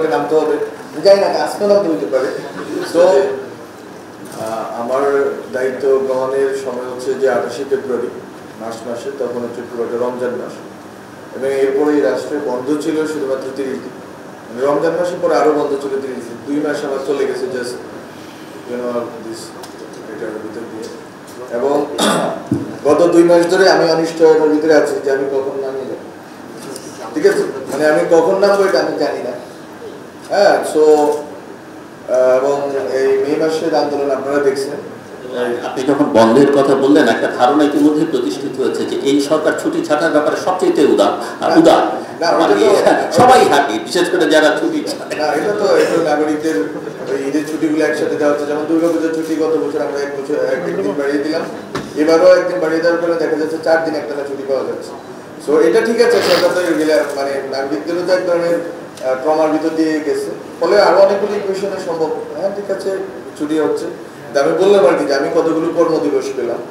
কালকে নামতে হবে, জানি না আজকে নামতে হইতে পারে। তো আমার দায়িত্ব গ্রহণের সময় হচ্ছে যে 28 ফেব্রুয়ারি মাসে, তখন হচ্ছে পুরোটা রমজান মাস, এবং এরপরে এই রাষ্ট্রে বন্ধ ছিল শুধুমাত্র 30 দিন, রমজান মাসের পরে আরো বন্ধ ছিল 30 দিন, 2 মাস আমার চলে গেছে জাস্ট এটার ভিতর দিয়ে। এবং গত 2 মাস ধরে আমি অনিশ্চয়তার ভিতরে আছি যে আমি কখন নামিয়ে যাবো, ঠিক আছে, মানে আমি কখন নামবো এটা আমি জানি না। হ্যাঁ, সো এবং এই মে মাসের আন্দোলন আপনারা দেখছেন। আপনি যখন বন্ধের কথা বললেন, একটা ধারণা ইতিমধ্যে প্রতিষ্ঠিত হয়েছে যে এই সরকার ছুটি ছাটার ব্যাপারে সবচেয়ে উদার, সবাই হ্যাপি, বিশেষ করে যারা ছুটি ছাড়ে। না, এটা তো নাগরিকদের ঈদের ছুটিগুলো একসাথে দেওয়া হচ্ছে। যেমন দুর্গাপূজার ছুটি গত বছর আমরা একদিন বাড়িয়ে দিলাম, এবারও একদিন বাড়িয়ে দেওয়ার পরে দেখা যাচ্ছে 4 দিন একটা ছুটি পাওয়া যাচ্ছে। সো এটা ঠিক আছে, সরকার তো মানে নাগরিকদেরও তো এক ধরনের ট্রমার ভিতর দিয়ে গেছে, ফলে আরো অনেকগুলো ইকুয়েশনে সম্ভব। হ্যাঁ, ঠিক আছে, ছুটি হচ্ছে। আমি বললাম আর কি যে আমি কতগুলো কর্মদিবস পেলাম,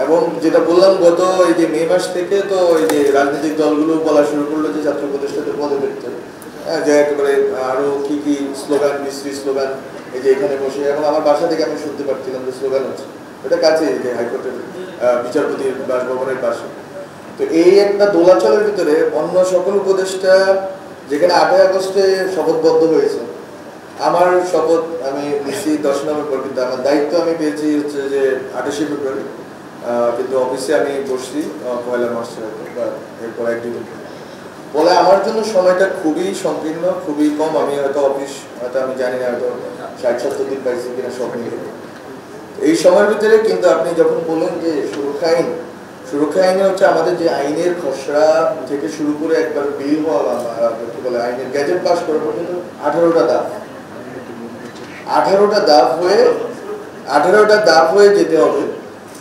এবং যেটা বললাম গত এই যে মে মাস থেকে তো এই যে রাজনৈতিক দলগুলো বলা শুরু করলো যে ছাত্র উপদেষ্টাদের পদে দেখতে, হ্যাঁ, যে একেবারে আরো কি কি স্লোগান, বিশ্রী স্লোগান, এই যে এখানে বসে, এবং আমার বাসা থেকে আমি শুনতে পাচ্ছিলাম যে স্লোগান হচ্ছে, এটা কাছে যে হাইকোর্টের বিচারপতির বাসভবনের পাশে। তো এই একটা দোলাচলের ভিতরে অন্য সকল উপদেষ্টা যেখানে 8 আগস্টে শপথবদ্ধ হয়েছে, আমার শপথ আমি নিচ্ছি 10 নভেম্বর, কিন্তু আমার দায়িত্ব আমি পেয়েছি হচ্ছে যে 28 ফেব্রুয়ারি, কিন্তু অফিসে আমি বসছি 1 মার্চে, এরপর 1-2 দিন। বলে আমার জন্য সময়টা খুবই সংকীর্ণ, খুবই কম। আমি হয়তো অফিস হয়তো আমি জানি না, হয়তো 60-70 দিন পাইছি কিনা সব মিলে এই সময়ের ভিতরে। কিন্তু আপনি যখন বলেন যে সুরক্ষা আইনে হচ্ছে আমাদের যে আইনের খসড়া থেকে শুরু করে একবার বিল হওয়া, কি বলে, আইনের গ্যাজেট পাস করা পর্যন্ত 18টা ধাপ হয়ে যেতে হবে।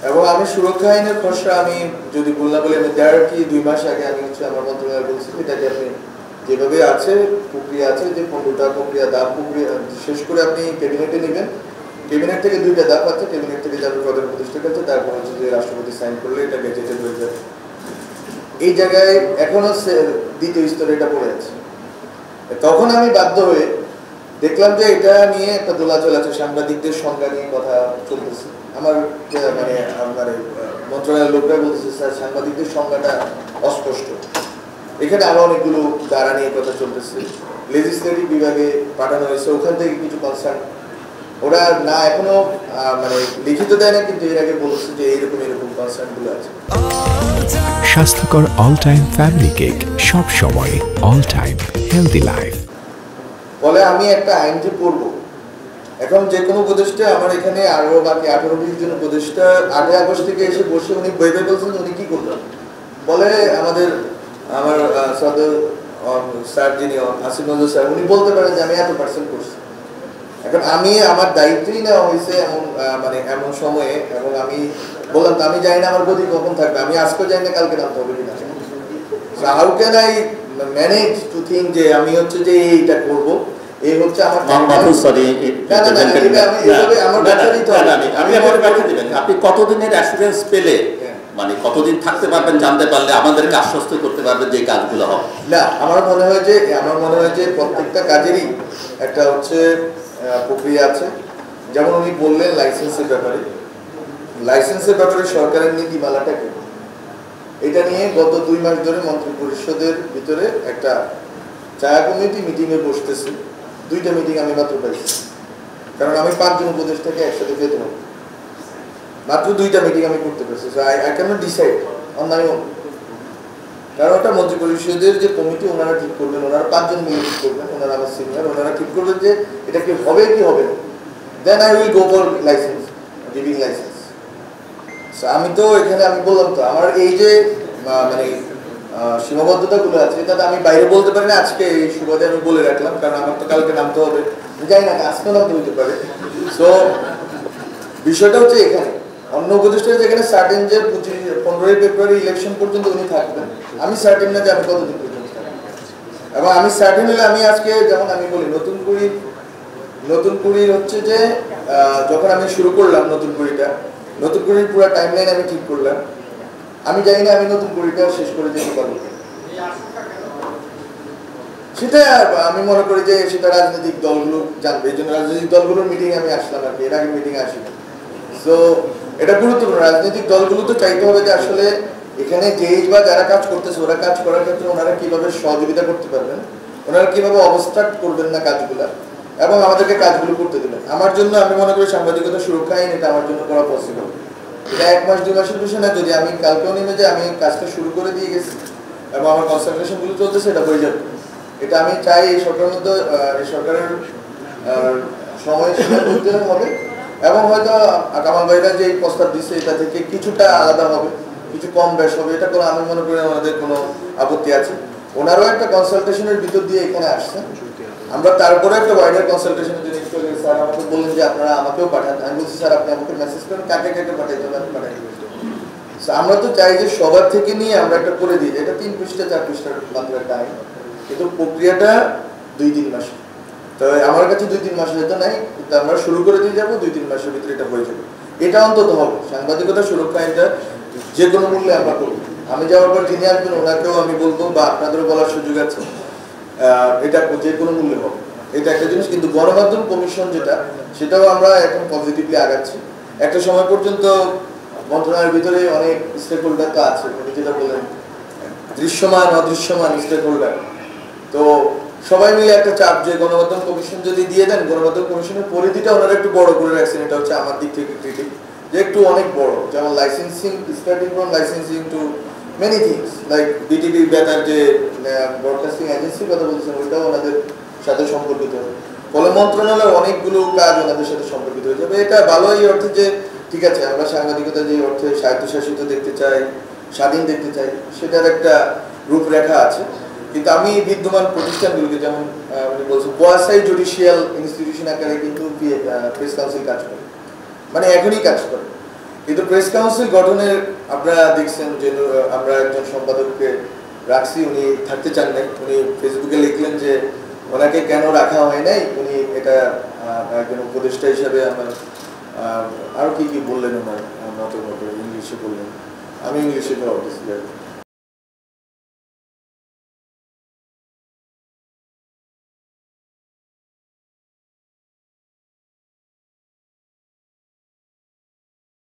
এবং আমি সুরক্ষা আইনের খসড়া আমি যদি বললাম বলে আমি দেড় কি 2 মাস আগে আমি হচ্ছে আমার মন্ত্রণালয় বলছি এটাকে আপনি যেভাবে আছে প্রক্রিয়া আছে যে 15টা প্রক্রিয়া শেষ করে আপনি ক্যাবিনেটে নেবেন। ক্যাবিনেট থেকে 2টা ধাপ আছে, ক্যাবিনেট থেকে যাবে প্রধান উপদেষ্টার কাছে, তারপর হচ্ছে যে রাষ্ট্রপতি সাইন করলে এটা গেজেটে হয়ে যাবে। এই জায়গায় এখনো দ্বিতীয় স্তরে এটা পড়ে আছে। তখন আমি বাধ্য হয়ে দেখলাম যে এটা নিয়ে একটা দোলাচল আছে, সাংবাদিকদের সংজ্ঞা নিয়ে কথা চলতেছে। আমার মানে মন্ত্রণালয়ের লোকরা বলতেছে স্যার সাংবাদিকদের সংজ্ঞাটা অস্পষ্ট, এখানে আরো অনেকগুলো ধারা নিয়ে কথা চলতেছে। লেজিসলেটিভ বিভাগে পাঠানো হয়েছে, ওখান থেকে কিছু কনসার্ন ওরা না এখনো মানে লিখিত দেয় না, কিন্তু এর আগে বলেছে যে এরকম কনসার্ন গুলো আছে। স্বাস্থ্যকর অল টাইম ফ্যামিলি কেক, সব সময় অল টাইম হেলদি লাইফ। বলে আমি একটা আইন যে পড়বো, এখন যে কোনো উপদেষ্টা আমার এখানে আরো বাকি 18-20 জন উপদেষ্টা 8 আগস্ট থেকে এসে বসে উনি বইবে বলছেন উনি কি করবেন। বলে আমার স্যার যিনি আসিফ নজরুল স্যার, উনি বলতে পারেন যে আমি এত পার্সেন্ট করছি। এখন আমি আমার দায়িত্বই নেওয়া হয়েছে এমন সময়ে, এবং আমি বললাম তো আমি জানি না আমার গতি কখন থাকবে, আমি আজকে জানি না কালকে নামতে হবে কিনা। How can I manage to think যে আমি হচ্ছে যে এইটা করবো, এই হচ্ছে আমার আপনি কতদিনের অ্যাসুরেন্স পেলে, মানে কতদিন থাকতে পারবেন জানতে পারলে আমাদেরকে আশ্বস্ত করতে পারবেন যে কাজগুলো হবে? না, আমার মনে হয় যে প্রত্যেকটা কাজেরই একটা হচ্ছে প্রক্রিয়া আছে। যেমন উনি বললেন লাইসেন্সের ব্যাপারে সরকারের নীতিমালাটা কি, এটা নিয়ে গত 2 মাস ধরে মন্ত্রী পরিষদের ভিতরে একটা ছায়া কমিটি মিটিংয়ে বসতেছে। 2টা মিটিং আমি মাত্র পাইছি, কারণ আমি 5 জন উপদেষ্টাকে একসাথে যেতে হবে, মাত্র 2টা মিটিং আমি করতে পারছি। I can not decide on my own, কারণ ওটা মন্ত্রী পরিষদের যে কমিটি ওনারা ঠিক করবেন, ওনারা 5 জন মিলে ঠিক করবেন, ওনারা আমার সিনিয়র, ওনারা ঠিক করবেন যে এটা কি হবে কি হবে না, then I will go for license, giving license. আমি তো এখানে আমি বললাম তো আমার এই যে মানে সীমাবদ্ধতাগুলো আছে, এটা আমি বাইরে বলতে পারি না। আজকে এই সুবাদে আমি বলে রাখলাম, কারণ আমার তো কালকে নামতে হবে, জানি না আজকে নামতে হতে পারে। সো বিষয়টা হচ্ছে এখানে অন্য উপদেষ্টা যেখানে সার্টেন যে 15 ফেব্রুয়ারি ইলেকশন পর্যন্ত উনি থাকবেন, আমি সার্টেন না যে আমি কতদিন পর্যন্ত থাকবো। এবং আমি সার্টেন হলে আমি আজকে যেমন আমি বলি নতুন কুড়ির হচ্ছে যে যখন আমি শুরু করলাম নতুন কুড়ির পুরো টাইমলাইন আমি ঠিক করলাম। আমি জানি না আমি নতুন কুড়িটা শেষ করে যেতে পারবো, সেটা আমি মনে করি যে সেটা রাজনৈতিক দলগুলো জানবে, এই জন্য রাজনৈতিক দলগুলোর মিটিং আমি আসলাম আর কি, এর আগে মিটিং আসিনি। সো এটা গুরুত্বপূর্ণ, রাজনৈতিক দলগুলো তো চাইতে হবে যে আসলে এখানে যেই বা যারা কাজ করতেছে ওরা কাজ করার ক্ষেত্রে ওনারা কিভাবে সহযোগিতা করতে পারবেন, ওনারা কিভাবে অবস্ট্রাক্ট করবেন না কাজগুলা, এবং আমাদেরকে কাজগুলো করতে দেবেন। আমার জন্য আমি মনে করি সাংবাদিকতা সুরক্ষা আইন এটা আমার জন্য করা পসিবল। এটা 1 মাস 2 মাসের বিষয় না, যদি আমি কালকেও নেমে যাই, আমি কাজটা শুরু করে দিয়ে গেছি এবং আমার কনসালটেশনগুলো চলতেছে, এটা হয়ে যাবে। এটা আমি চাই এই সরকারের মধ্যে, এই সরকারের সময়সীমার মধ্যে হবে, এবং হয়তো কামাল ভাইরা যে প্রস্তাব দিচ্ছে এটা থেকে কিছুটা আলাদা হবে, কিছু কম বেশ হবে, এটা করে আমি মনে করি আমাদের কোনো আপত্তি আছে। ওনারও একটা কনসালটেশনের ভিতর দিয়ে এখানে আসছেন, আমরা তারপরে একটা ওয়াইডার কনসালটেশনের জন্য চলে গেছি। স্যার আমাকে বললেন যে আপনারা আমাকেও পাঠান, আমি বলছি স্যার আপনি আমাকে মেসেজ করেন কাকে কাকে পাঠাইতে হবে আমি পাঠাই দেবো। আমরা তো চাই যে সবার থেকে নিয়ে আমরা একটা করে দিই, এটা 3 পৃষ্ঠা 4 পৃষ্ঠার মাত্র একটা আইন, কিন্তু প্রক্রিয়াটা 2-3 মাস। তো আমার কাছে 2-3 মাস হয়তো নাই, কিন্তু আমরা শুরু করে দিয়ে যাবো, 2-3 মাসের ভিতরে এটা হয়ে যাবে। এটা অন্তত হবে, সাংবাদিকতা সুরক্ষা আইনটা যে কোনো মূল্যে আমরা করবো। আমি যাওয়ার পর যিনি আসবেন ওনাকেও আমি বলবো, বা আপনাদেরও বলার সুযোগ আছে, এটা যে কোনো মূল্যে হবে, এটা একটা জিনিস। কিন্তু গণমাধ্যম কমিশন যেটা, সেটাও আমরা এখন পজিটিভলি আগাচ্ছি। একটা সময় পর্যন্ত মন্ত্রণালয়ের ভিতরে অনেক স্টেক হোল্ডার তো আছে, উনি যেটা বলেন দৃশ্যমান অদৃশ্যমান স্টেক হোল্ডার, তো সবাই মিলে একটা চাপ যে গণমাধ্যম কমিশন যদি দিয়ে দেন, গণমাধ্যম কমিশনের পরিধিটা ওনারা একটু বড় করে রাখছেন। এটা হচ্ছে আমার দিক থেকে ক্রিটিক, যে একটু অনেক বড়, যেমন licensing, starting from licensing to many things, like BTV বেতার যে ব্রডকাস্টিং এজেন্সির কথা বলছেন, ওইটাও ওনাদের সাথে সম্পর্কিত হবে। ফলে মন্ত্রণালয়ের অনেকগুলো কাজ ওনাদের সাথে সম্পর্কিত হয়ে যাবে। এটা ভালো এই অর্থে যে ঠিক আছে, আমরা সাংবাদিকতা যে অর্থে স্বায়ত্তশাসিত দেখতে চাই, স্বাধীন দেখতে চাই, সেটার একটা রূপরেখা আছে। কিন্তু আমি বিদ্যমান প্রতিষ্ঠানগুলোকে, যেমন উনি বলছেন কোয়াসাই জুডিশিয়াল ইনস্টিটিউশন আকারে কিন্তু প্রেস কাউন্সিল কাজ করে, মানে এখনই কাজ করে। কিন্তু প্রেস কাউন্সিল গঠনের আপনারা দেখছেন যে আমরা একজন সম্পাদককে রাখছি, উনি থাকতে চান নাই। উনি ফেসবুকে লিখলেন যে ওনাকে কেন রাখা হয় নাই, উনি এটা একজন উপদেষ্টা হিসাবে আমার আরো কি কি বললেন, ওনার মতো মতো ইংলিশে বললেন, আমি ইংলিশে জবাব দিচ্ছি।